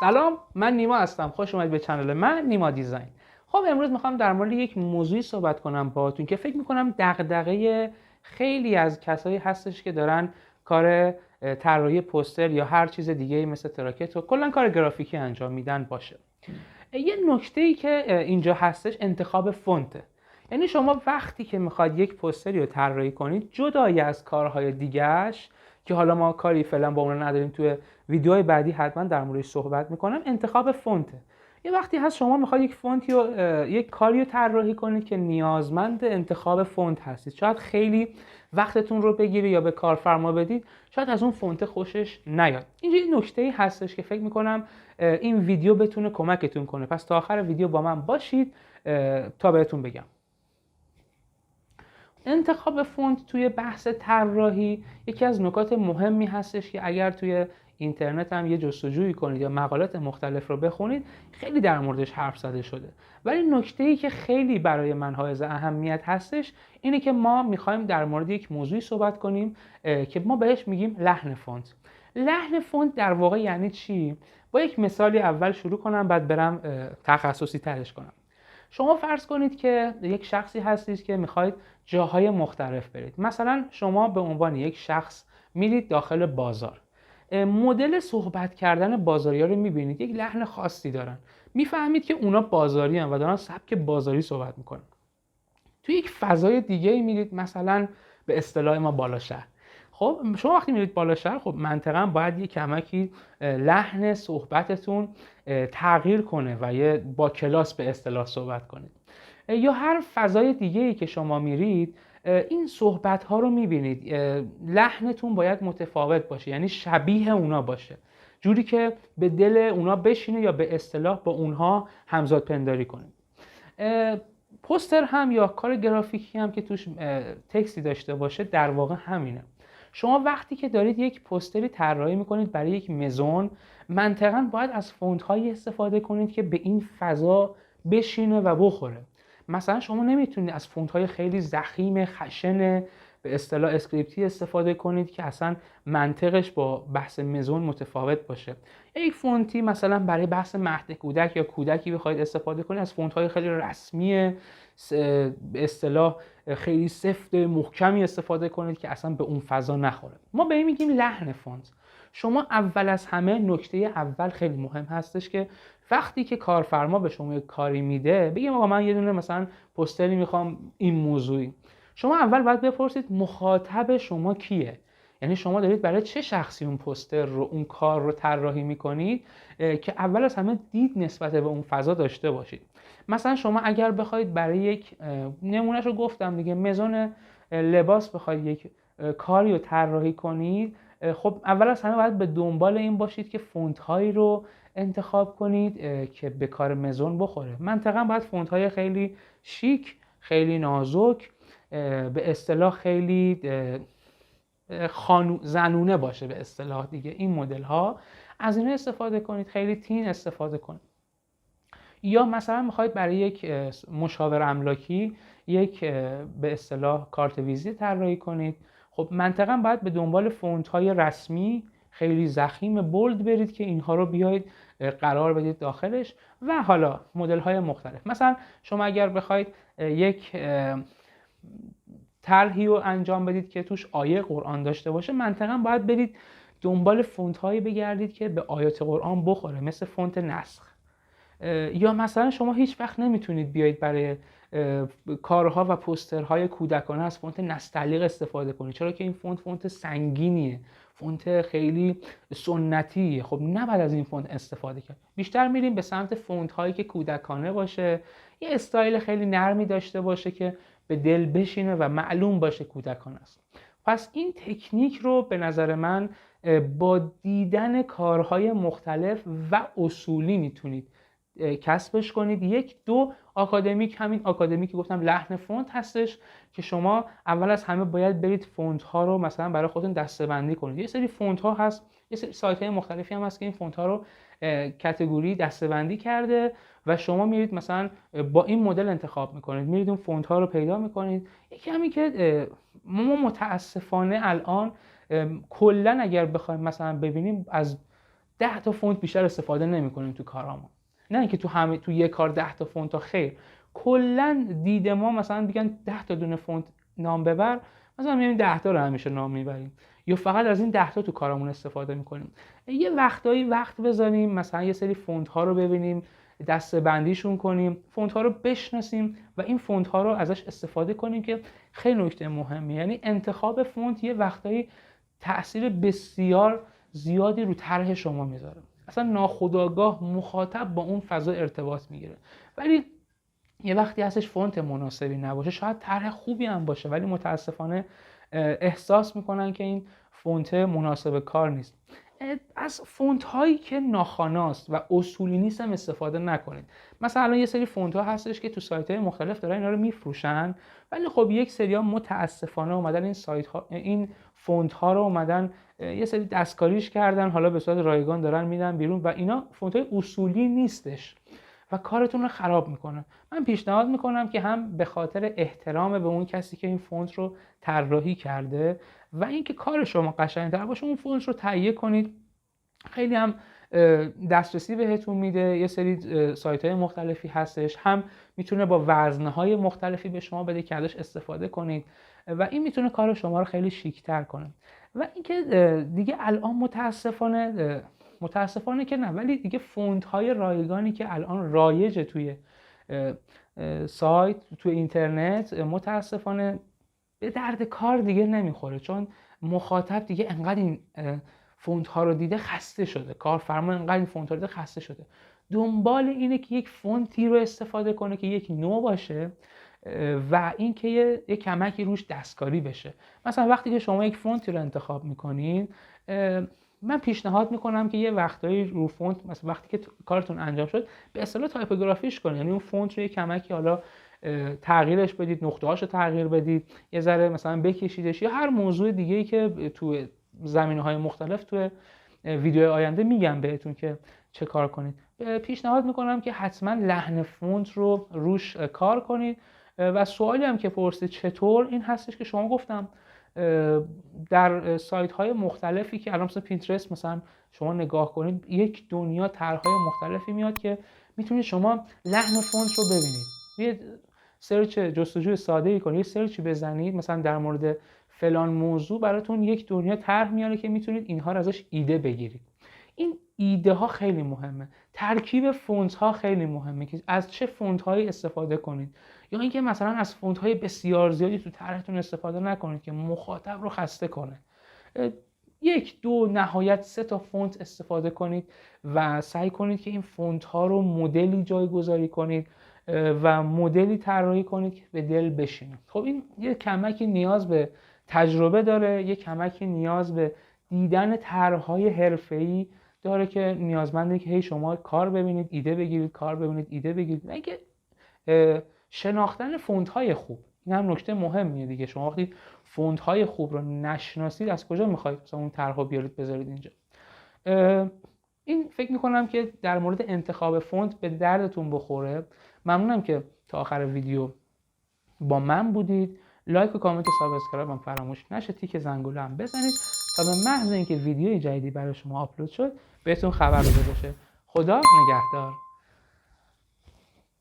سلام، من نیما هستم. خوش اومدید به کانال من، نیما دیزاین. خب امروز میخوام در مورد یک موضوعی صحبت کنم باهاتون که فکر میکنم دغدغه خیلی از کسایی هستش که دارن کار طراحی پوستر یا هر چیز دیگه مثل تراکت و کلا کار گرافیکی انجام میدن باشه. یه نکته‌ای که اینجا هستش انتخاب فونته. یعنی شما وقتی که میخواید یک پوستری رو طراحی کنید، جدای از کارهای دیگه‌اش که حالا ما کاری فعلا با اون نداریم، توی ویدیوهای بعدی حتما در موردش صحبت میکنم، انتخاب فونته. یه وقتی هست شما میخواید یک فونتی رو یک کاری رو طراحی کنید که نیازمند انتخاب فونت هستید. شاید خیلی وقتتون رو بگیره یا به کارفرما بدید، شاید از اون فونت خوشش نیاد. اینجا یه نکته‌ای هستش که فکر میکنم این ویدیو بتونه کمکتون کنه. پس تا آخر ویدیو با من باشید تا بهتون بگم. انتخاب فونت توی بحث طراحی یکی از نکات مهمی هستش که اگر توی اینترنت هم یه جستجویی کنید یا مقالات مختلف رو بخونید خیلی در موردش حرف زده شده. ولی نکته‌ای که خیلی برای من حائز اهمیت هستش اینه که ما می‌خوایم در مورد یک موضوعی صحبت کنیم که ما بهش میگیم لحن فونت. لحن فونت در واقع یعنی چی؟ با یک مثالی اول شروع کنم بعد برم تخصصی ترش کنم. شما فرض کنید که یک شخصی هستید که میخواید جاهای مختلف برید. مثلا شما به عنوان یک شخص میرید داخل بازار. مدل صحبت کردن بازاری‌ها رو میبینید، یک لحن خاصی دارن. میفهمید که اونا بازاری هستن و دارن سبک بازاری صحبت میکنن. توی یک فضای دیگه میرید، مثلا به اصطلاح ما بالا شهر. خب شما وقتی میرید بالا شهر، خب منطقاً باید یک کمکی لحن صحبتتون تغییر کنه و یه با کلاس به اصطلاح صحبت کنید. یا هر فضای دیگه‌ای که شما میرید این صحبت ها رو میبینید، لحنتون باید متفاوت باشه، یعنی شبیه اونا باشه، جوری که به دل اونا بشینه یا به اصطلاح با اونها همزاد پنداری کنید. پوستر هم یا کار گرافیکی هم که توش تکستی داشته باشه در واقع همینه. شما وقتی که دارید یک پوستری طراحی میکنید برای یک مزون، منطقاً باید از فونت هایی استفاده کنید که به این فضا بشینه و بخوره. مثلا شما نمیتونید از فونت های خیلی ضخیم خشن به اصطلاح اسکریپتی استفاده کنید که اصلا منطقش با بحث مزون متفاوت باشه. یک فونتی مثلا برای بحث مهد کودک یا کودکی بخواید استفاده کنید، از فونت های خیلی رسمی به اصطلاح خیلی سفت محکمی استفاده کنید که اصلا به اون فضا نخوره. ما به این میگیم لحن فونت. شما اول از همه نکته اول خیلی مهم هستش که وقتی که کارفرما به شما یک کاری میده، بگیم آقا من یه دونه مثلا پوستری میخوام این موضوعی، شما اول باید بپرسید مخاطب شما کیه. یعنی شما دارید برای چه شخصی اون پوستر رو، اون کار رو طراحی میکنید که اول از همه دید نسبت به اون فضا داشته باشید. مثلا شما اگر بخواید برای یک نمونهش رو گفتم دیگه، مزون لباس بخواید یک کاری رو طراحی کنید، خب اول از همه باید به دنبال این باشید که فونت هایی رو انتخاب کنید که به کار مزون بخوره. منطقاً باید فونت های خیلی شیک، خیلی نازک، به اصطلاح خیلی زنونه باشه به اصطلاح دیگه. این مدل ها از اینا استفاده کنید، خیلی تین استفاده کنید. یا مثلا میخواید برای یک مشاور املاکی یک به اصطلاح کارت ویزیت طراحی کنید، خب منطقاً باید به دنبال فونت های رسمی خیلی ضخیم بولد برید که اینها رو بیاید قرار بدید داخلش. و حالا مدل های مختلف، مثلا شما اگر بخواید یک طرحی رو انجام بدید که توش آیه قرآن داشته باشه، منطقاً باید برید دنبال فونت هایی بگردید که به آیات قرآن بخوره، مثل فونت نسخ. یا مثلا شما هیچ وقت نمیتونید بیایید برای کارها و پوسترهای کودکانه از فونت نستعلیق استفاده کنید، چرا که این فونت سنگینیه، فونت خیلی سنتیه. خب نباید از این فونت استفاده کرد. بیشتر میریم به سمت فونت هایی که کودکانه باشه، یه استایل خیلی نرمی داشته باشه که به دل بشینه و معلوم باشه کودکانه است. پس این تکنیک رو به نظر من با دیدن کارهای مختلف و اصولی میتونید کسبش کنید. یک دو آکادمیک، همین آکادمیک که گفتم لحن فونت هستش که شما اول از همه باید برید فونت ها رو مثلا برای خودتون دسته‌بندی کنید. یه سری فونت ها هست، یه سری سایت های مختلفی هم هست که این فونت ها رو کاتگوری دسته‌بندی کرده و شما میرید مثلا با این مدل انتخاب میکنید، میرید اون فونت ها رو پیدا میکنید. یکی همین که ما متاسفانه الان کلا اگر بخوایم مثلا ببینیم از 10 تا فونت بیشتر استفاده نمی‌کنیم تو کارامون. نه اینکه تو یک کار 10 تا فونت تا خیر. کلا دید ما مثلا میگن 10 تا دونه فونت نام ببر، مثلا میگیم 10 تا رو همیشه نام میبریم یا فقط از این 10 تا تو کارمون استفاده میکنیم. یه وقتایی وقت بذاریم مثلا یه سری فونت ها رو ببینیم، دسته بندیشون کنیم، فونت ها رو بشناسیم و این فونت ها رو ازش استفاده کنیم که خیلی نکته مهمه. یعنی انتخاب فونت یه وقتایی تأثیر بسیار زیادی رو طرح شما میذاره. اصلا ناخودآگاه مخاطب با اون فضا ارتباط میگیره. ولی یه وقتی هستش فونت مناسبی نباشه، شاید طرح خوبی هم باشه ولی متاسفانه احساس میکنن که این فونت مناسب کار نیست. از فونت هایی که ناخواناست و اصولی نیست هم استفاده نکنید. مثلا الان یه سری فونت ها هستش که تو سایت های مختلف دارن اینا رو میفروشن، ولی خب یک سری ها متاسفانه اومدن این سایت ها، این فونت ها رو اومدن یه سری دستکاریش کردن، حالا به صورت رایگان دارن میدن بیرون و اینا فونت های اصولی نیستش و کارتون رو خراب میکنه. من پیشنهاد میکنم که هم به خاطر احترام به اون کسی که این فونت رو طراحی کرده و اینکه کار شما قشنگ‌تر باشه اون فونت رو تهیه کنید. خیلی هم دسترسی بهتون میده، یه سری سایت‌های مختلفی هستش، هم میتونه با وزن‌های مختلفی به شما بده که ازش استفاده کنید و این میتونه کار شما رو خیلی شیک‌تر کنه. و اینکه دیگه الان متاسفانه که نه، ولی دیگه فونت های رایگانی که الان رایجه توی سایت، توی اینترنت، متاسفانه به درد کار دیگه نمیخوره، چون مخاطب دیگه انقدر این فونت ها رو دیده خسته شده، کارفرما انقدر این فونت ها رو دیده خسته شده، دنبال اینه که یک فونتی رو استفاده کنه که یک نوع باشه و اینکه یه کمکی روش دستکاری بشه. مثلا وقتی که شما یک فونتی رو انتخاب میکنین، من پیشنهاد میکنم که یه وقتایی رو فونت، مثلا وقتی که کارتون انجام شد به اصطلاح تایپوگرافیش کنید، یعنی اون فونت رو یه کمکی حالا تغییرش بدید، نقطه‌هاشو تغییر بدید، یه ذره مثلا بکشیدش یا هر موضوع دیگه‌ای که تو زمینه‌های مختلف تو ویدیو آینده میگم بهتون که چه کار کنید. پیشنهاد میکنم که حتما لحن فونت رو روش کار کنید و سوالی هم که پرسید چطور، این هستش که شما گفتم در سایت های مختلفی که الان مثلا پینترست مثلا شما نگاه کنید، یک دنیا طرح‌های مختلفی میاد که میتونید شما لحن فونت رو ببینید. یه سرچ جستجوی ساده‌ای کنید، یه سرچی بزنید مثلا در مورد فلان موضوع، براتون یک دنیا طرح میاره که میتونید اینها رو ازش ایده بگیرید. این ایده ها خیلی مهمه، ترکیب فونت ها خیلی مهمه که از چه فونت هایی استفاده کنید، یا اینکه مثلا از فونت های بسیار زیادی تو طرحتون استفاده نکنید که مخاطب رو خسته کنه. یک، دو، نهایت 3 تا فونت استفاده کنید و سعی کنید که این فونت ها رو مدلی جایگذاری کنید و مدلی طراحی کنید که به دل بشینه. خب این یه کمکی نیاز به تجربه داره، یه کمکی نیاز به دیدن طرح‌های حرفه‌ای داره که نیازمنده که هی شما کار ببینید، ایده بگیرید، کار ببینید، ایده بگیرید. و اینکه شناختن فونت‌های خوب، این هم نکته مهمیه دیگه. شما وقتی فونت‌های خوب رو نشناسید از کجا می‌خواید مثلا اون طرحو بیارید بذارید اینجا؟ این فکر می‌کنم که در مورد انتخاب فونت به دردتون بخوره. ممنونم که تا آخر ویدیو با من بودید. لایک و کامنت و سابسکرایب هم فراموش نشه، تیک زنگوله هم بزنید تا به محض اینکه ویدیوی جدیدی برای شما آپلود شد بهتون خبر داده بشه. خدا نگهدار.